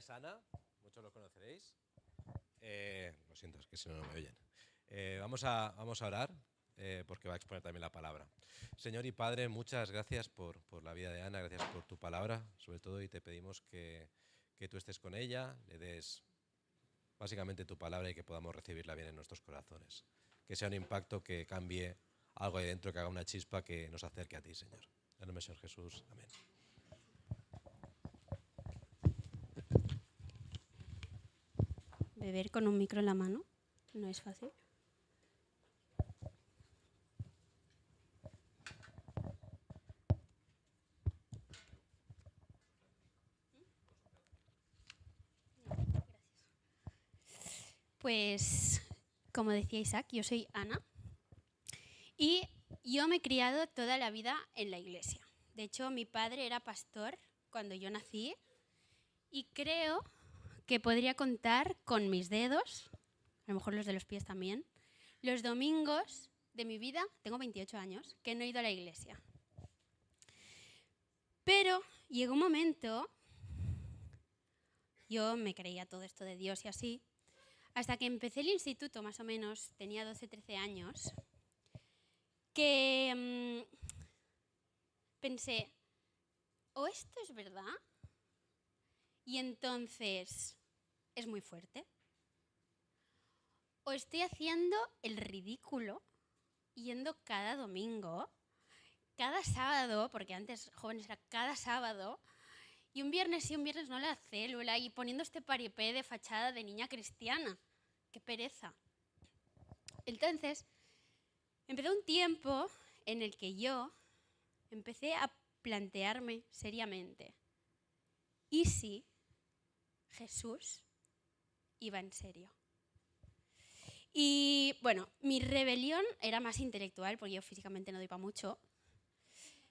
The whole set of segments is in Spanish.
es Ana, muchos lo conoceréis. Lo siento, es que si no, no me oyen. Vamos a orar porque va a exponer también la palabra. Señor y Padre, muchas gracias por la vida de Ana, gracias por tu palabra, sobre todo, y te pedimos que tú estés con ella, le des básicamente tu palabra y que podamos recibirla bien en nuestros corazones. Que sea un impacto que cambie algo ahí dentro, que haga una chispa que nos acerque a ti, Señor. En el nombre del Señor Jesús. Amén. Beber con un micro en la mano no es fácil. Pues, como decía Isaac, yo soy Ana y yo me he criado toda la vida en la iglesia. De hecho, mi padre era pastor cuando yo nací y creo que podría contar con mis dedos, a lo mejor los de los pies también, los domingos de mi vida, tengo 28 años, que no he ido a la iglesia. Pero llegó un momento, yo me creía todo esto de Dios y así, hasta que empecé el instituto, más o menos, tenía 12, 13 años, que pensé, ¿o esto es verdad? Y entonces, ¿es muy fuerte? ¿O estoy haciendo el ridículo yendo cada domingo, cada sábado, porque antes jóvenes era cada sábado, y un viernes sí, un viernes no a la célula, y poniendo este paripé de fachada de niña cristiana? ¡Qué pereza! Entonces, empezó un tiempo en el que yo empecé a plantearme seriamente, ¿y si Jesús iba en serio? Y bueno, mi rebelión era más intelectual, porque yo físicamente no doy para mucho,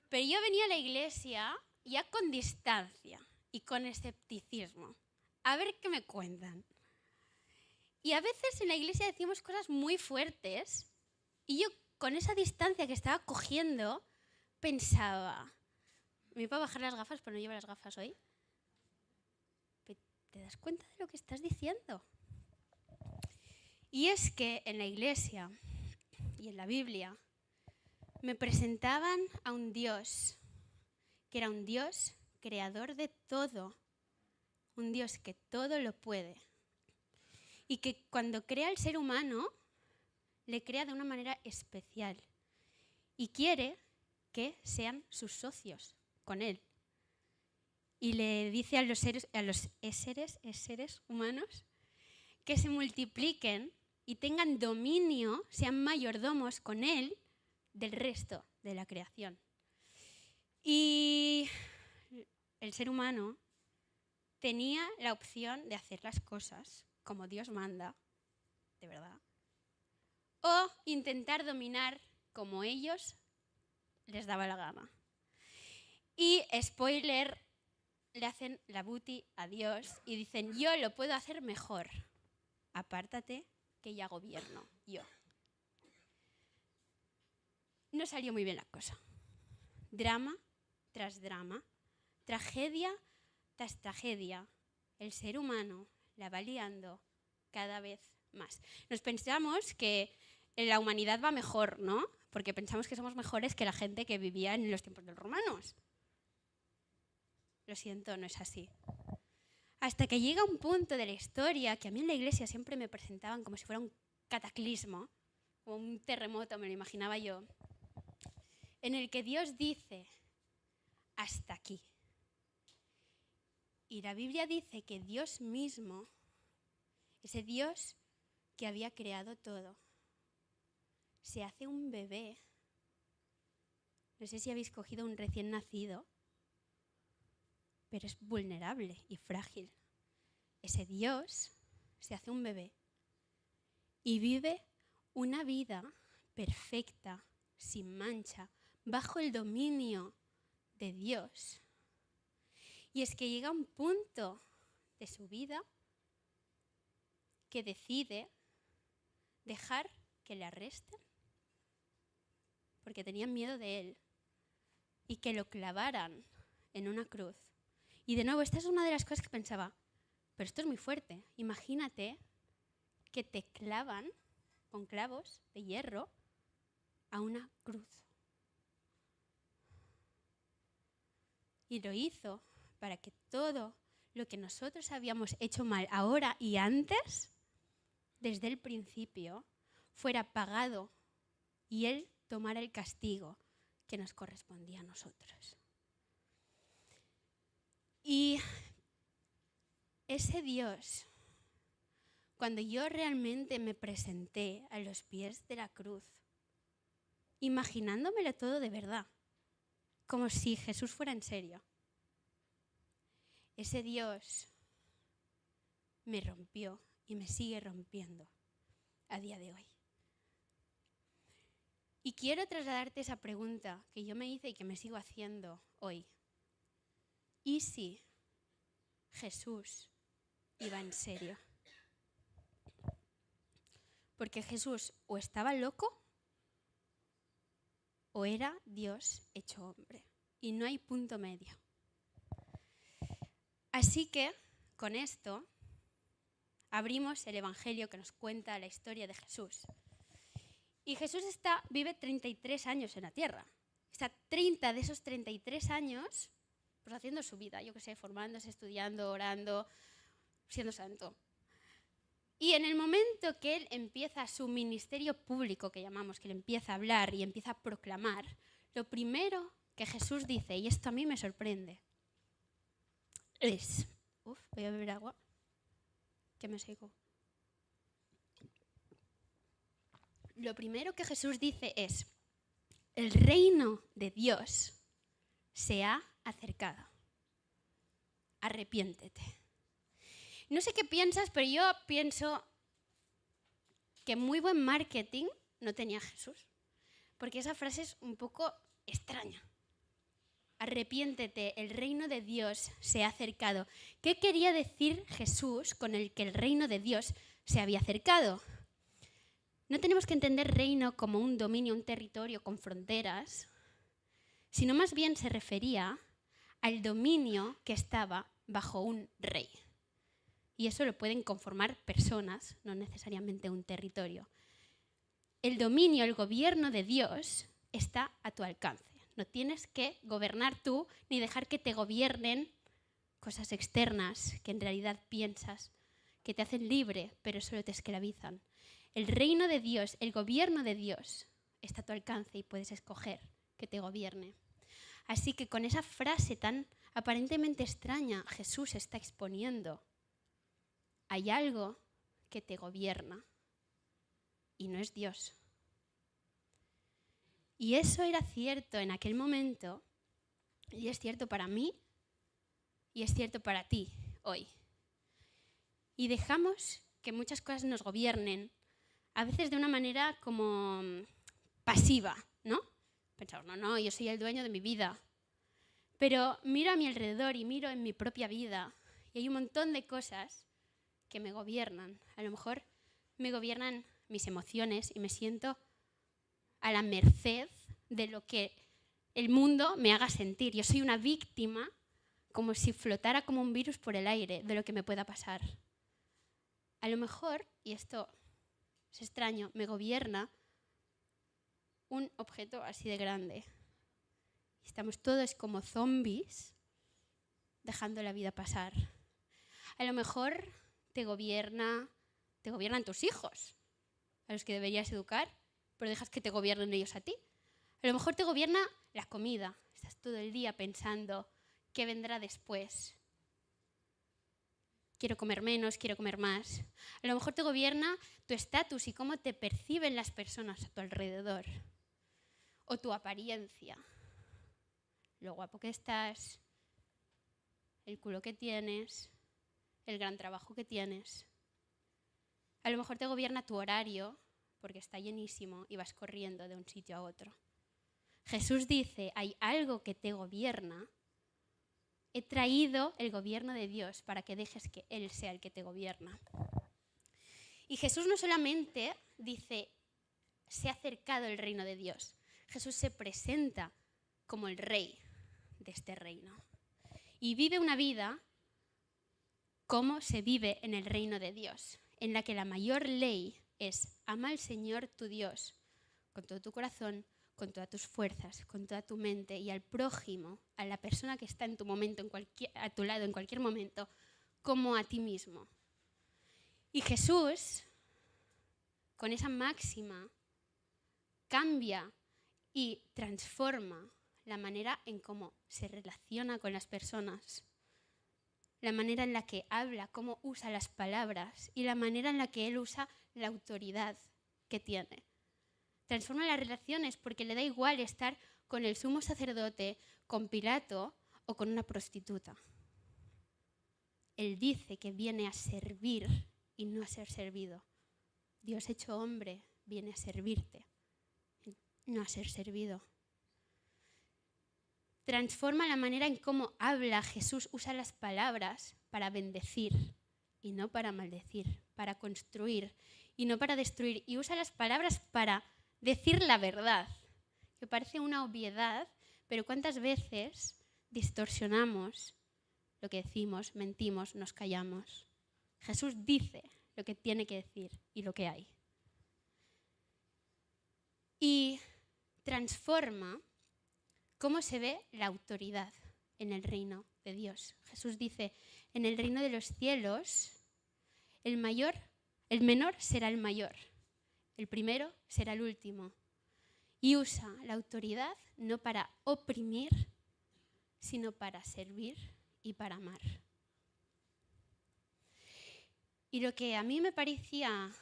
pero yo venía a la iglesia ya con distancia y con escepticismo. A ver qué me cuentan. Y a veces en la iglesia decimos cosas muy fuertes y yo con esa distancia que estaba cogiendo pensaba, me iba a bajar las gafas, pero no llevo las gafas hoy. ¿Te das cuenta de lo que estás diciendo? Y es que en la iglesia y en la Biblia me presentaban a un Dios que era un Dios creador de todo, un Dios que todo lo puede y que cuando crea al ser humano le crea de una manera especial y quiere que sean sus socios con él. Y le dice a los seres humanos que se multipliquen y tengan dominio, sean mayordomos con él del resto de la creación. Y el ser humano tenía la opción de hacer las cosas como Dios manda, de verdad, o intentar dominar como ellos les daba la gana. Y, spoiler, le hacen la buti a Dios y dicen, yo lo puedo hacer mejor. Apártate que ya gobierno yo. No salió muy bien la cosa. Drama tras drama, tragedia tras tragedia. El ser humano la va liando cada vez más. Nos pensamos que la humanidad va mejor, ¿no? Porque pensamos que somos mejores que la gente que vivía en los tiempos de los romanos. Lo siento, no es así. Hasta que llega un punto de la historia que a mí en la iglesia siempre me presentaban como si fuera un cataclismo, como un terremoto, me lo imaginaba yo, en el que Dios dice, hasta aquí. Y la Biblia dice que Dios mismo, ese Dios que había creado todo, se hace un bebé. No sé si habéis cogido un recién nacido, pero es vulnerable y frágil. Ese Dios se hace un bebé y vive una vida perfecta, sin mancha, bajo el dominio de Dios. Y es que llega un punto de su vida que decide dejar que le arresten porque tenían miedo de él y que lo clavaran en una cruz. Y de nuevo, esta es una de las cosas que pensaba, pero esto es muy fuerte. Imagínate que te clavan con clavos de hierro a una cruz. Y lo hizo para que todo lo que nosotros habíamos hecho mal ahora y antes, desde el principio, fuera pagado y Él tomara el castigo que nos correspondía a nosotros. Y ese Dios, cuando yo realmente me presenté a los pies de la cruz, imaginándomelo todo de verdad, como si Jesús fuera en serio, ese Dios me rompió y me sigue rompiendo a día de hoy. Y quiero trasladarte esa pregunta que yo me hice y que me sigo haciendo hoy. ¿Y si Jesús iba en serio? Porque Jesús o estaba loco o era Dios hecho hombre. Y no hay punto medio. Así que, con esto, abrimos el Evangelio que nos cuenta la historia de Jesús. Y Jesús vive 33 años en la tierra. Está 30 de esos 33 años pues haciendo su vida, yo qué sé, formándose, estudiando, orando, siendo santo. Y en el momento que él empieza su ministerio público, que llamamos, que él empieza a hablar y empieza a proclamar, lo primero que Jesús dice, y esto a mí me sorprende, es... voy a beber agua, que me seco. Lo primero que Jesús dice es, el reino de Dios se ha acercado. Arrepiéntete. No sé qué piensas, pero yo pienso que muy buen marketing no tenía Jesús, porque esa frase es un poco extraña. Arrepiéntete, el reino de Dios se ha acercado. ¿Qué quería decir Jesús con el que el reino de Dios se había acercado? No tenemos que entender reino como un dominio, un territorio con fronteras, sino más bien se refería al dominio que estaba bajo un rey. Y eso lo pueden conformar personas, no necesariamente un territorio. El dominio, el gobierno de Dios está a tu alcance. No tienes que gobernar tú ni dejar que te gobiernen cosas externas que en realidad piensas que te hacen libre, pero solo te esclavizan. El reino de Dios, el gobierno de Dios está a tu alcance y puedes escoger que te gobierne. Así que con esa frase tan aparentemente extraña, Jesús está exponiendo: hay algo que te gobierna y no es Dios. Y eso era cierto en aquel momento y es cierto para mí y es cierto para ti hoy. Y dejamos que muchas cosas nos gobiernen, a veces de una manera como pasiva, ¿no? Pensamos, no, yo soy el dueño de mi vida. Pero miro a mi alrededor y miro en mi propia vida y hay un montón de cosas que me gobiernan. A lo mejor me gobiernan mis emociones y me siento a la merced de lo que el mundo me haga sentir. Yo soy una víctima, como si flotara como un virus por el aire, de lo que me pueda pasar. A lo mejor, y esto es extraño, me gobierna un objeto así de grande. Estamos todos como zombies dejando la vida pasar. A lo mejor te gobiernan tus hijos, a los que deberías educar, pero dejas que te gobiernen ellos a ti. A lo mejor te gobierna la comida. Estás todo el día pensando qué vendrá después. Quiero comer menos, quiero comer más. A lo mejor te gobierna tu estatus y cómo te perciben las personas a tu alrededor. O tu apariencia. Lo guapo que estás, el culo que tienes, el gran trabajo que tienes. A lo mejor te gobierna tu horario, porque está llenísimo y vas corriendo de un sitio a otro. Jesús dice, hay algo que te gobierna. He traído el gobierno de Dios para que dejes que Él sea el que te gobierna. Y Jesús no solamente dice, se ha acercado el reino de Dios. Jesús se presenta como el rey de este reino. Y vive una vida cómo se vive en el reino de Dios, en la que la mayor ley es ama al Señor tu Dios con todo tu corazón, con todas tus fuerzas, con toda tu mente, y al prójimo, a la persona que está en tu momento, a tu lado en cualquier momento, como a ti mismo. Y Jesús, con esa máxima, cambia y transforma la manera en cómo se relaciona con las personas, la manera en la que habla, cómo usa las palabras y la manera en la que él usa la autoridad que tiene. Transforma las relaciones porque le da igual estar con el sumo sacerdote, con Pilato o con una prostituta. Él dice que viene a servir y no a ser servido. Dios hecho hombre viene a servirte, no a ser servido. Transforma la manera en cómo habla. Jesús usa las palabras para bendecir y no para maldecir, para construir y no para destruir. Y usa las palabras para decir la verdad, que parece una obviedad, pero ¿cuántas veces distorsionamos lo que decimos, mentimos, nos callamos? Jesús dice lo que tiene que decir y lo que hay. Y transforma cómo se ve la autoridad en el reino de Dios. Jesús dice, en el reino de los cielos, el menor será el mayor, el primero será el último. Y usa la autoridad no para oprimir, sino para servir y para amar. Y lo que a mí me parecía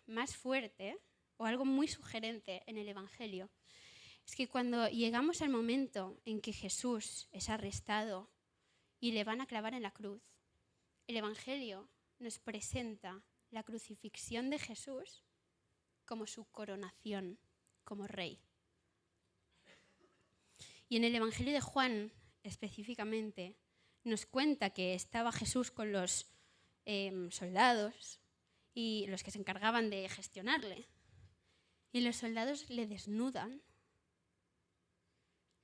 más fuerte, o algo muy sugerente en el Evangelio, es que cuando llegamos al momento en que Jesús es arrestado y le van a clavar en la cruz, el Evangelio nos presenta la crucifixión de Jesús como su coronación como rey. Y en el Evangelio de Juan, específicamente, nos cuenta que estaba Jesús con los soldados y los que se encargaban de gestionarle. Y los soldados le desnudan,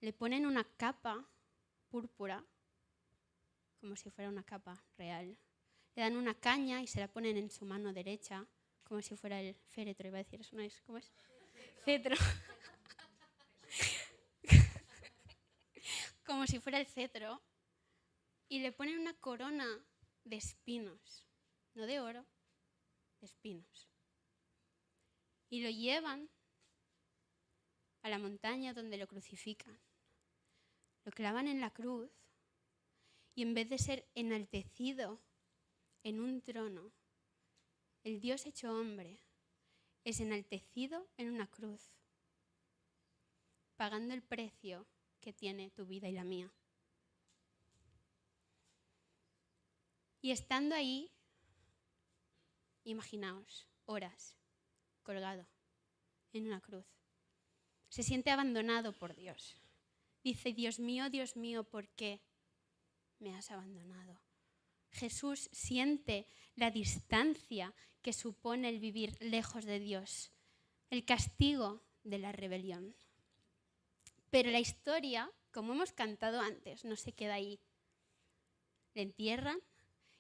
le ponen una capa púrpura, como si fuera una capa real. Le dan una caña y se la ponen en su mano derecha, como si fuera el féretro, iba a decir, eso no es, ¿cómo es? Cetro. Como si fuera el cetro. Y le ponen una corona de espinos, no de oro, de espinos. Y lo llevan a la montaña donde lo crucifican. Lo clavan en la cruz y en vez de ser enaltecido en un trono, el Dios hecho hombre es enaltecido en una cruz, pagando el precio que tiene tu vida y la mía. Y estando ahí, imaginaos, horas, colgado en una cruz. Se siente abandonado por Dios. Dice, Dios mío, ¿por qué me has abandonado? Jesús siente la distancia que supone el vivir lejos de Dios, el castigo de la rebelión. Pero la historia, como hemos cantado antes, no se queda ahí. Le entierran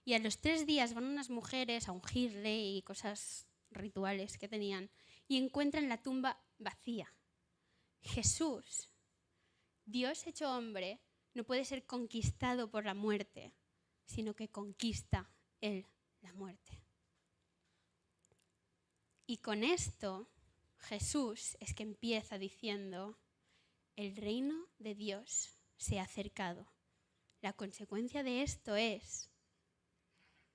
y a los 3 días van unas mujeres a ungirle y cosas rituales que tenían y encuentran la tumba vacía. Jesús, Dios hecho hombre, no puede ser conquistado por la muerte, sino que conquista Él la muerte. Y con esto, Jesús es que empieza diciendo, el reino de Dios se ha acercado. La consecuencia de esto es,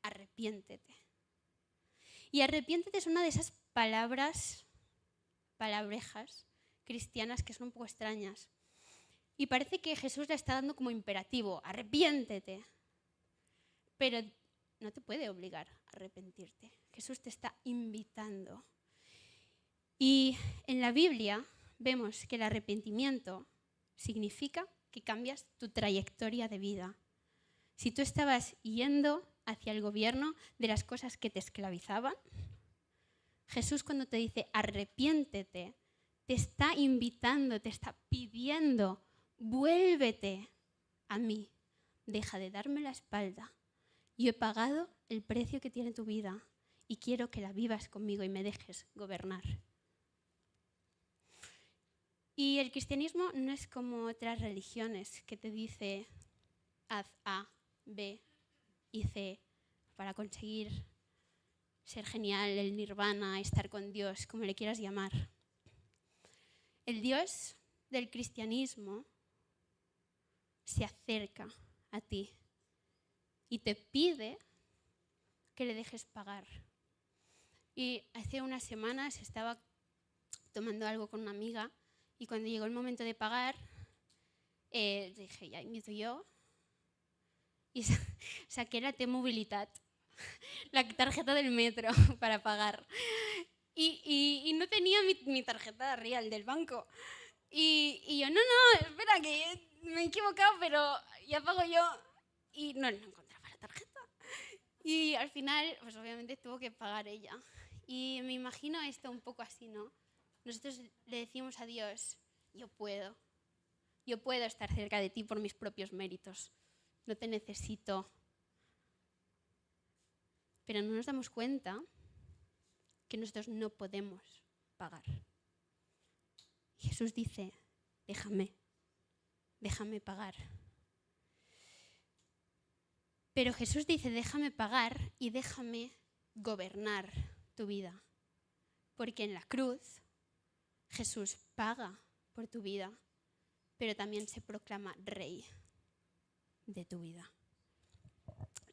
arrepiéntete. Y arrepiéntete es una de esas palabrejas cristianas que son un poco extrañas. Y parece que Jesús le está dando como imperativo, arrepiéntete. Pero no te puede obligar a arrepentirte. Jesús te está invitando. Y en la Biblia vemos que el arrepentimiento significa que cambias tu trayectoria de vida. Si tú estabas yendo hacia el gobierno de las cosas que te esclavizaban, Jesús cuando te dice arrepiéntete, te está invitando, te está pidiendo, vuélvete a mí, deja de darme la espalda. Yo he pagado el precio que tiene tu vida y quiero que la vivas conmigo y me dejes gobernar. Y el cristianismo no es como otras religiones que te dice haz A, B y C para conseguir ser genial, el nirvana, estar con Dios, como le quieras llamar. El Dios del cristianismo se acerca a ti y te pide que le dejes pagar. Y hace unas semanas estaba tomando algo con una amiga y cuando llegó el momento de pagar, dije, ya invito yo. Y saqué la T-Mobilitat, la tarjeta del metro para pagar. Y no tenía mi tarjeta real del banco. Y yo, no, espera, que me he equivocado, pero ya pago yo. Y no encontraba la tarjeta. Y al final, pues obviamente tuvo que pagar ella. Y me imagino esto un poco así, ¿no? Nosotros le decimos a Dios, yo puedo estar cerca de ti por mis propios méritos. No te necesito. Pero no nos damos cuenta que nosotros no podemos pagar. Jesús dice, déjame pagar. Pero Jesús dice, déjame pagar y déjame gobernar tu vida. Porque en la cruz Jesús paga por tu vida, pero también se proclama rey de tu vida.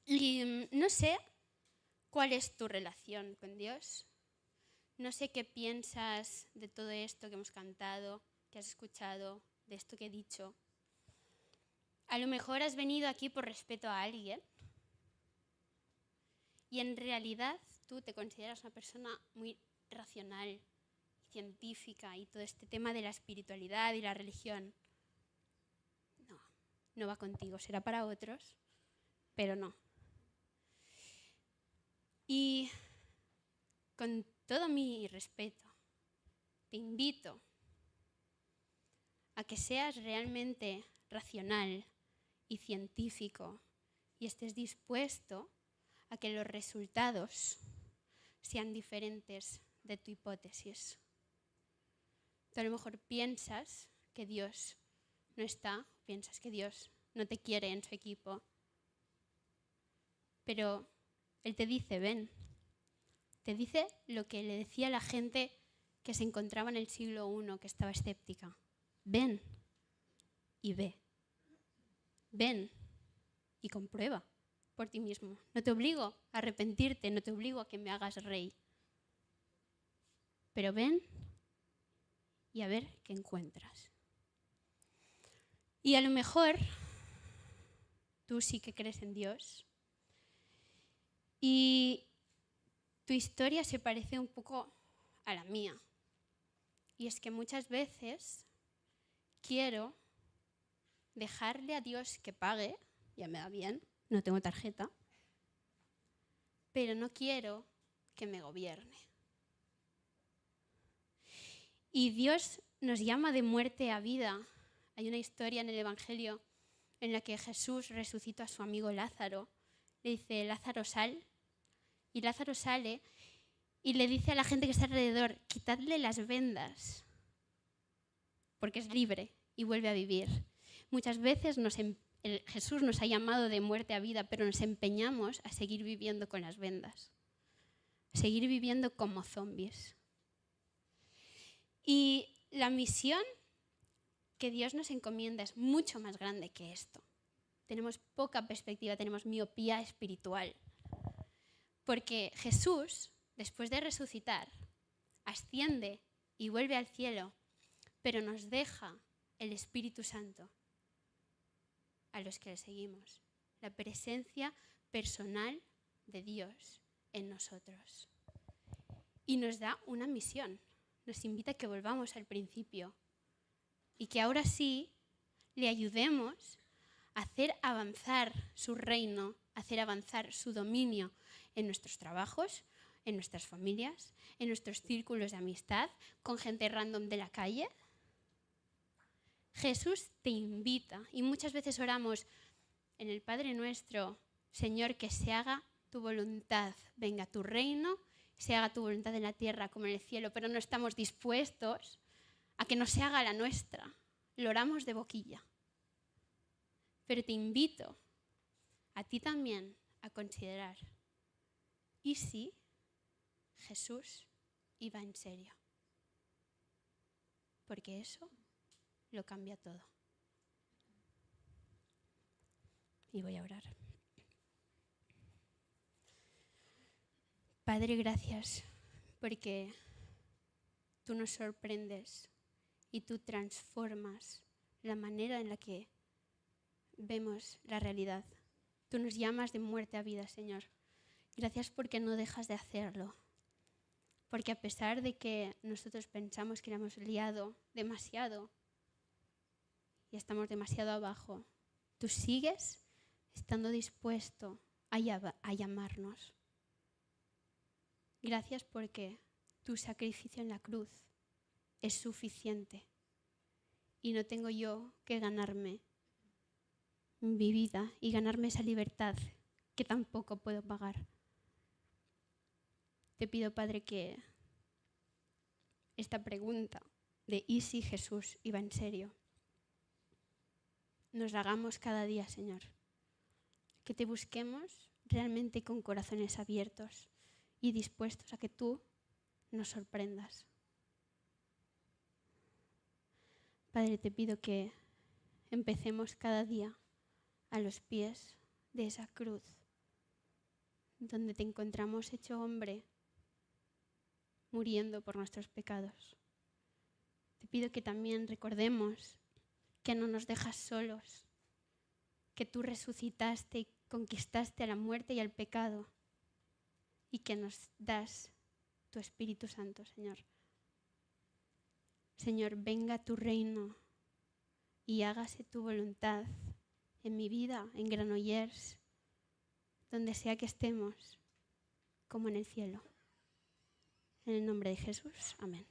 Y no sé cuál es tu relación con Dios. No sé qué piensas de todo esto que hemos cantado, que has escuchado, de esto que he dicho. A lo mejor has venido aquí por respeto a alguien y en realidad tú te consideras una persona muy racional, científica y todo este tema de la espiritualidad y la religión. No va contigo, será para otros, pero no. Y con todo mi respeto, te invito a que seas realmente racional y científico y estés dispuesto a que los resultados sean diferentes de tu hipótesis. Tú a lo mejor piensas que Dios no está, piensas que Dios no te quiere en su equipo, pero Él te dice, ven. Te dice lo que le decía a la gente que se encontraba en el siglo I, que estaba escéptica. Ven y ve. Ven y comprueba por ti mismo. No te obligo a arrepentirte, no te obligo a que me hagas rey. Pero ven y a ver qué encuentras. Y a lo mejor tú sí que crees en Dios y tu historia se parece un poco a la mía. Y es que muchas veces quiero dejarle a Dios que pague, ya me da bien, no tengo tarjeta, pero no quiero que me gobierne. Y Dios nos llama de muerte a vida. Hay una historia en el Evangelio en la que Jesús resucitó a su amigo Lázaro. Le dice, Lázaro, sal. Y Lázaro sale y le dice a la gente que está alrededor, quitadle las vendas, porque es libre y vuelve a vivir. Muchas veces Jesús nos ha llamado de muerte a vida, pero nos empeñamos a seguir viviendo con las vendas, a seguir viviendo como zombies. Y la misión que Dios nos encomienda es mucho más grande que esto. Tenemos poca perspectiva, tenemos miopía espiritual. Porque Jesús, después de resucitar, asciende y vuelve al cielo, pero nos deja el Espíritu Santo a los que le seguimos. La presencia personal de Dios en nosotros. Y nos da una misión. Nos invita a que volvamos al principio y que ahora sí le ayudemos a hacer avanzar su reino, a hacer avanzar su dominio en nuestros trabajos, en nuestras familias, en nuestros círculos de amistad, con gente random de la calle. Jesús te invita y muchas veces oramos en el Padre Nuestro, Señor, que se haga tu voluntad, venga tu reino, se haga tu voluntad en la tierra como en el cielo, pero no estamos dispuestos a que no se haga la nuestra. Lo oramos de boquilla. Pero te invito a ti también a considerar, ¿y si Jesús iba en serio? Porque eso lo cambia todo. Y voy a orar. Padre, gracias porque tú nos sorprendes y tú transformas la manera en la que vemos la realidad. Tú nos llamas de muerte a vida, Señor. Gracias porque no dejas de hacerlo. Porque a pesar de que nosotros pensamos que la hemos liado demasiado y estamos demasiado abajo, tú sigues estando dispuesto a llamarnos. Gracias porque tu sacrificio en la cruz es suficiente y no tengo yo que ganarme mi vida y ganarme esa libertad que tampoco puedo pagar. Te pido, Padre, que esta pregunta de ¿y si Jesús iba en serio? Nos la hagamos cada día, Señor. Que te busquemos realmente con corazones abiertos y dispuestos a que tú nos sorprendas. Padre, te pido que empecemos cada día a los pies de esa cruz, donde te encontramos hecho hombre, muriendo por nuestros pecados. Te pido que también recordemos que no nos dejas solos, que tú resucitaste y conquistaste a la muerte y al pecado y que nos das tu Espíritu Santo, Señor. Señor, venga tu reino y hágase tu voluntad en mi vida, en Granollers, donde sea que estemos, como en el cielo. En el nombre de Jesús, amén.